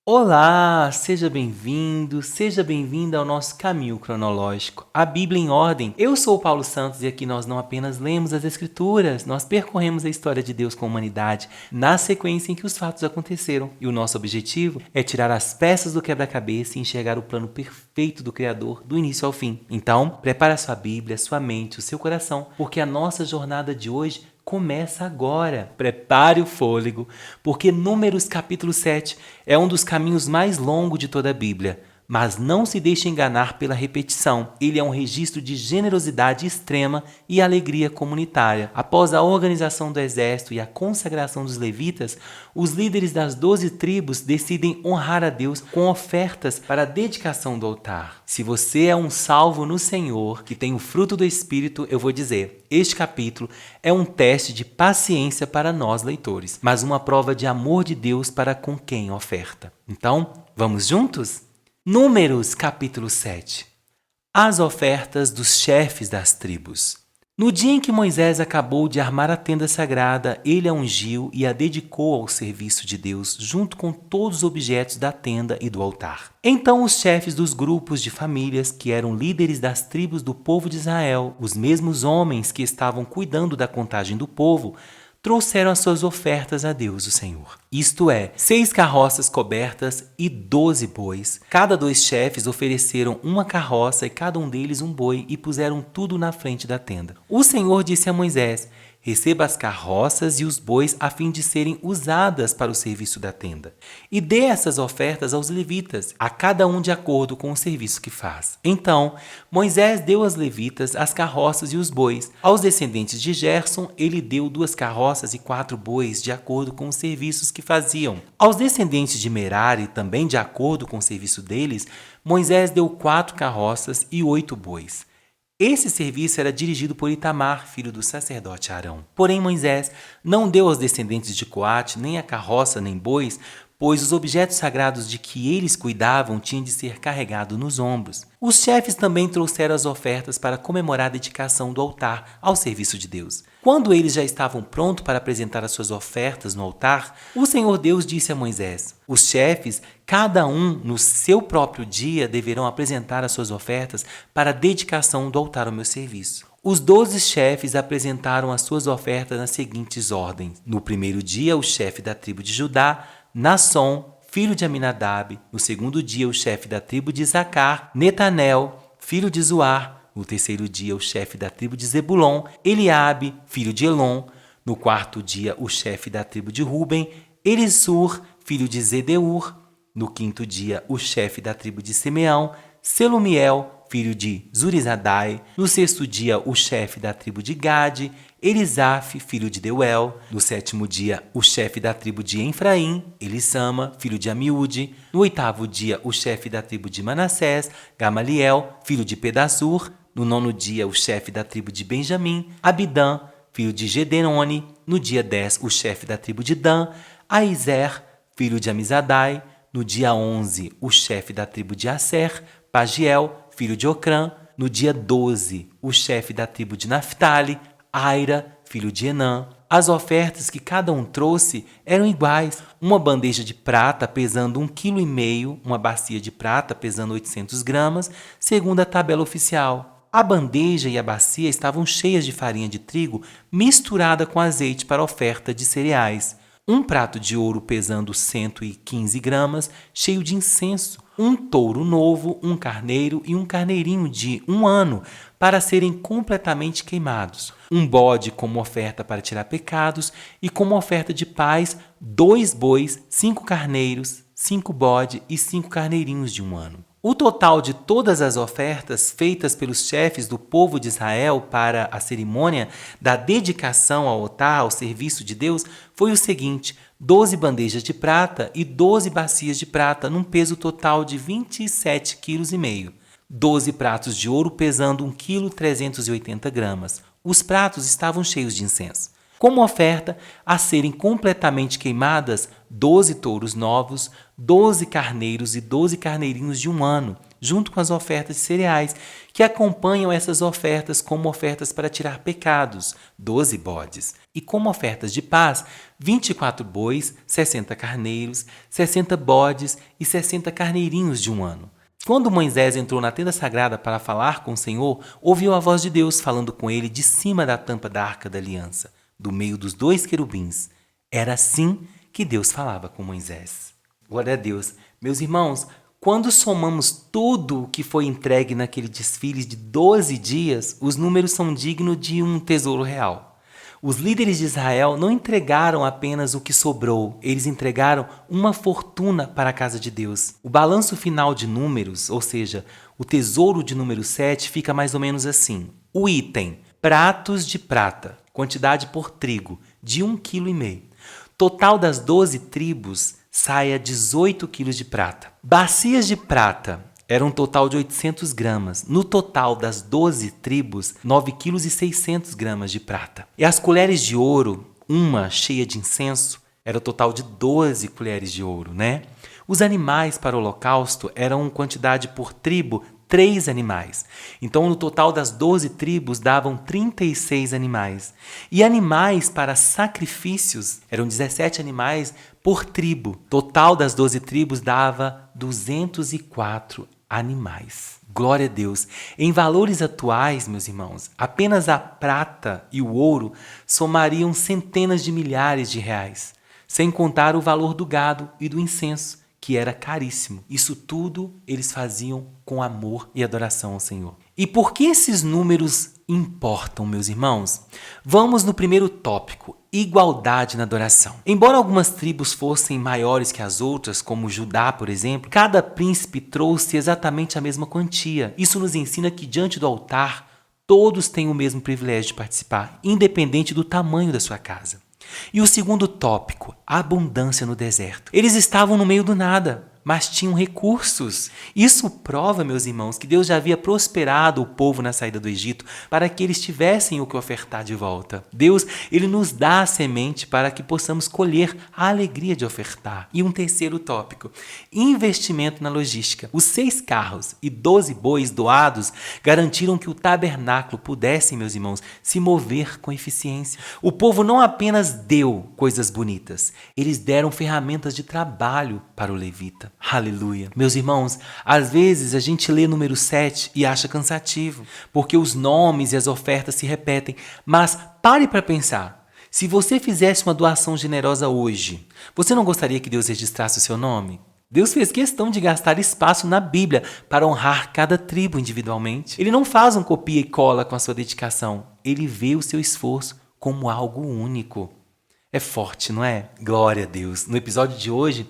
Olá, seja bem-vindo, seja bem-vinda ao nosso caminho cronológico, a Bíblia em ordem. Eu sou o Paulo Santos e aqui nós não apenas lemos as Escrituras, nós percorremos a história de Deus com a humanidade na sequência em que os fatos aconteceram. E o nosso objetivo é tirar as peças do quebra-cabeça e enxergar o plano perfeito do Criador do início ao fim. Então, prepare a sua Bíblia, sua mente, o seu coração, porque a nossa jornada de hoje começa agora. Prepare o fôlego, porque Números capítulo 7 é um dos caminhos mais longos de toda a Bíblia. Mas não se deixe enganar pela repetição. Ele é um registro de generosidade extrema e alegria comunitária. Após a organização do exército e a consagração dos levitas, os líderes das 12 tribos decidem honrar a Deus com ofertas para a dedicação do altar. Se você é um salvo no Senhor, que tem o fruto do Espírito, eu vou dizer, este capítulo é um teste de paciência para nós leitores, mas uma prova de amor de Deus para com quem oferta. Então, vamos juntos? Números capítulo 7. As ofertas dos chefes das tribos. No dia em que Moisés acabou de armar a tenda sagrada, ele a ungiu e a dedicou ao serviço de Deus, junto com todos os objetos da tenda e do altar. Então os chefes dos grupos de famílias, que eram líderes das tribos do povo de Israel, os mesmos homens que estavam cuidando da contagem do povo, trouxeram as suas ofertas a Deus, o Senhor. Isto é, 6 carroças cobertas e 12 bois. Cada 2 chefes ofereceram uma carroça e cada um deles um boi e puseram tudo na frente da tenda. O Senhor disse a Moisés: receba as carroças e os bois a fim de serem usadas para o serviço da tenda. E dê essas ofertas aos levitas, a cada um de acordo com o serviço que faz. Então, Moisés deu aos levitas as carroças e os bois. Aos descendentes de Gerson, ele deu 2 carroças e 4 bois, de acordo com os serviços que faziam. Aos descendentes de Merari, também de acordo com o serviço deles, Moisés deu 4 carroças e 8 bois. Esse serviço era dirigido por Itamar, filho do sacerdote Arão. Porém, Moisés não deu aos descendentes de Coate nem a carroça nem bois, pois os objetos sagrados de que eles cuidavam tinham de ser carregados nos ombros. Os chefes também trouxeram as ofertas para comemorar a dedicação do altar ao serviço de Deus. Quando eles já estavam prontos para apresentar as suas ofertas no altar, o Senhor Deus disse a Moisés: os chefes, cada um no seu próprio dia, deverão apresentar as suas ofertas para a dedicação do altar ao meu serviço. Os 12 chefes apresentaram as suas ofertas nas seguintes ordens. No primeiro dia, o chefe da tribo de Judá, Nasson, filho de Aminadab. No segundo dia, o chefe da tribo de Isacar, Netanel, filho de Zuar. No terceiro dia, o chefe da tribo de Zebulon, Eliabe, filho de Elon. No quarto dia, o chefe da tribo de Ruben, Elisur, filho de Zedeur. No quinto dia, o chefe da tribo de Simeão, Selumiel, filho de Zurizadai. No sexto dia, o chefe da tribo de Gade, Elisaf, filho de Deuel. No sétimo dia, o chefe da tribo de Efraim, Elissama, filho de Amiúde. No oitavo dia, o chefe da tribo de Manassés, Gamaliel, filho de Pedasur. No nono dia, o chefe da tribo de Benjamim, Abidã, filho de Gedeone. No dia 10, o chefe da tribo de Dan, Aizer, filho de Amizadai. No dia 11, o chefe da tribo de Asser, Pagiel, filho de Ocrã. No dia 12, o chefe da tribo de Naphtali, Aira, filho de Enã. As ofertas que cada um trouxe eram iguais. Uma bandeja de prata pesando 1,5 kg, uma bacia de prata pesando 800 gramas, segundo a tabela oficial. A bandeja e a bacia estavam cheias de farinha de trigo misturada com azeite para oferta de cereais. Um prato de ouro pesando 115 gramas, cheio de incenso. Um touro novo, um carneiro e um carneirinho de 1 ano, para serem completamente queimados. Um bode como oferta para tirar pecados e como oferta de paz, 2 bois, 5 carneiros, 5 bodes e 5 carneirinhos de 1 ano. O total de todas as ofertas feitas pelos chefes do povo de Israel para a cerimônia da dedicação ao altar, ao serviço de Deus, foi o seguinte: 12 bandejas de prata e 12 bacias de prata, num peso total de 27,5 kg. 12 pratos de ouro pesando 1,380 kg. Os pratos estavam cheios de incenso. Como oferta, a serem completamente queimadas, 12 touros novos, 12 carneiros e 12 carneirinhos de 1 ano, junto com as ofertas de cereais, que acompanham essas ofertas como ofertas para tirar pecados, 12 bodes. E como ofertas de paz, 24 bois, 60 carneiros, 60 bodes e 60 carneirinhos de um ano. Quando Moisés entrou na tenda sagrada para falar com o Senhor, ouviu a voz de Deus falando com ele de cima da tampa da Arca da Aliança, do meio dos 2 querubins. Era assim que Deus falava com Moisés. Glória a Deus. Meus irmãos, quando somamos tudo o que foi entregue naquele desfile de 12 dias, os números são dignos de um tesouro real. Os líderes de Israel não entregaram apenas o que sobrou, eles entregaram uma fortuna para a casa de Deus. O balanço final de números, ou seja, o tesouro de número 7, fica mais ou menos assim. O item, pratos de prata, quantidade por trigo, de 1,5 kg. Total das 12 tribos, saia 18 quilos de prata. Bacias de prata, era um total de 800 gramas. No total das 12 tribos, 9,6 kg de prata. E as colheres de ouro, uma cheia de incenso, era o total de 12 colheres de ouro, né? Os animais para o holocausto eram quantidade por tribo, 3 animais. Então, no total das 12 tribos, davam 36 animais. E animais para sacrifícios, eram 17 animais por tribo. Total das 12 tribos dava 204 animais. Glória a Deus. Em valores atuais, meus irmãos, apenas a prata e o ouro somariam centenas de milhares de reais, sem contar o valor do gado e do incenso, que era caríssimo. Isso tudo eles faziam com amor e adoração ao Senhor. E por que esses números importam, meus irmãos? Vamos no primeiro tópico, igualdade na adoração. Embora algumas tribos fossem maiores que as outras, como Judá, por exemplo, cada príncipe trouxe exatamente a mesma quantia. Isso nos ensina que diante do altar, todos têm o mesmo privilégio de participar, independente do tamanho da sua casa. E o segundo tópico, a abundância no deserto. Eles estavam no meio do nada, mas tinham recursos. Isso prova, meus irmãos, que Deus já havia prosperado o povo na saída do Egito para que eles tivessem o que ofertar de volta. Deus, ele nos dá a semente para que possamos colher a alegria de ofertar. E um terceiro tópico, investimento na logística. Os 6 carros e 12 bois doados garantiram que o tabernáculo pudesse, meus irmãos, se mover com eficiência. O povo não apenas deu coisas bonitas, eles deram ferramentas de trabalho para o levita. Aleluia. Meus irmãos, às vezes a gente lê número 7 e acha cansativo, porque os nomes e as ofertas se repetem. Mas pare para pensar. Se você fizesse uma doação generosa hoje, você não gostaria que Deus registrasse o seu nome? Deus fez questão de gastar espaço na Bíblia para honrar cada tribo individualmente. Ele não faz um copia e cola com a sua dedicação. Ele vê o seu esforço como algo único. É forte, não é? Glória a Deus. No episódio de hoje,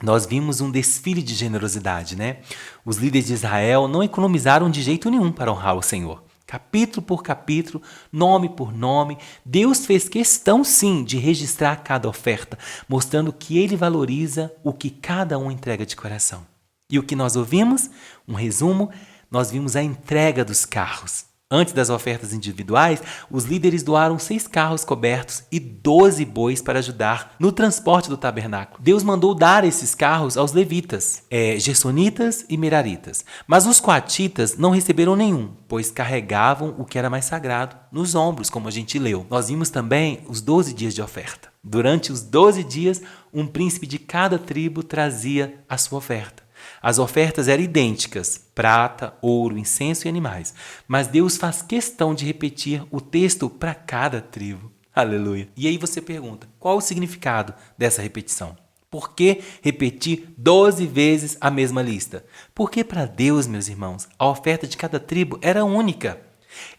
nós vimos um desfile de generosidade, né? Os líderes de Israel não economizaram de jeito nenhum para honrar o Senhor. Capítulo por capítulo, nome por nome, Deus fez questão sim de registrar cada oferta, mostrando que Ele valoriza o que cada um entrega de coração. E o que nós ouvimos? Um resumo, nós vimos a entrega dos carros. Antes das ofertas individuais, os líderes doaram 6 carros cobertos e 12 bois para ajudar no transporte do tabernáculo. Deus mandou dar esses carros aos levitas, gersonitas e meraritas. Mas os coatitas não receberam nenhum, pois carregavam o que era mais sagrado nos ombros, como a gente leu. Nós vimos também os 12 dias de oferta. Durante os 12 dias, um príncipe de cada tribo trazia a sua oferta. As ofertas eram idênticas, prata, ouro, incenso e animais. Mas Deus faz questão de repetir o texto para cada tribo. Aleluia. E aí você pergunta, qual o significado dessa repetição? Por que repetir 12 vezes a mesma lista? Porque para Deus, meus irmãos, a oferta de cada tribo era única.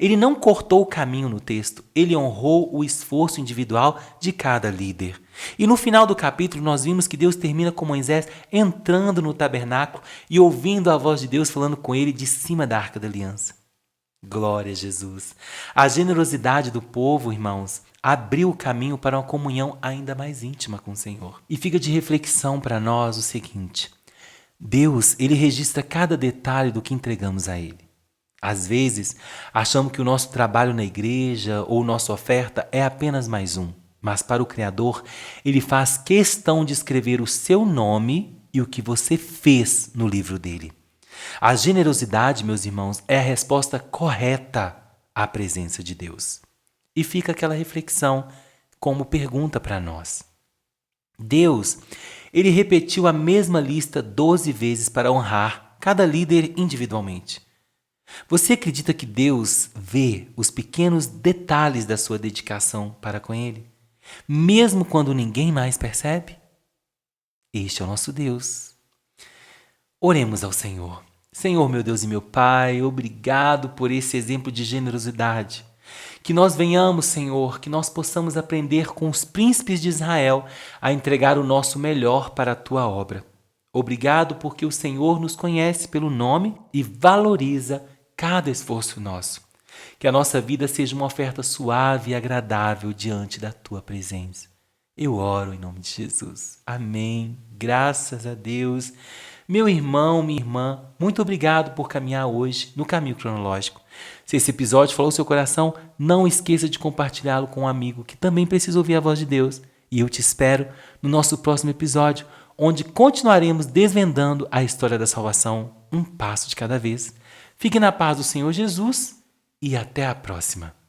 Ele não cortou o caminho no texto, ele honrou o esforço individual de cada líder. E no final do capítulo nós vimos que Deus termina com Moisés entrando no tabernáculo e ouvindo a voz de Deus falando com ele de cima da Arca da Aliança. Glória a Jesus. A generosidade do povo, irmãos, abriu o caminho para uma comunhão ainda mais íntima com o Senhor. E fica de reflexão para nós o seguinte: Deus, ele registra cada detalhe do que entregamos a ele. Às vezes, achamos que o nosso trabalho na igreja ou nossa oferta é apenas mais um. Mas para o Criador, ele faz questão de escrever o seu nome e o que você fez no livro dele. A generosidade, meus irmãos, é a resposta correta à presença de Deus. E fica aquela reflexão como pergunta para nós. Deus, ele repetiu a mesma lista 12 vezes para honrar cada líder individualmente. Você acredita que Deus vê os pequenos detalhes da sua dedicação para com Ele, mesmo quando ninguém mais percebe? Este é o nosso Deus. Oremos ao Senhor. Senhor, meu Deus e meu Pai, obrigado por esse exemplo de generosidade. Que nós venhamos, Senhor, que nós possamos aprender com os príncipes de Israel a entregar o nosso melhor para a Tua obra. Obrigado porque o Senhor nos conhece pelo nome e valoriza cada esforço nosso. Que a nossa vida seja uma oferta suave e agradável diante da Tua presença. Eu oro em nome de Jesus. Amém. Graças a Deus. Meu irmão, minha irmã, muito obrigado por caminhar hoje no caminho cronológico. Se esse episódio falou ao seu coração, não esqueça de compartilhá-lo com um amigo que também precisa ouvir a voz de Deus. E eu te espero no nosso próximo episódio, onde continuaremos desvendando a história da salvação, um passo de cada vez. Fique na paz do Senhor Jesus e até a próxima.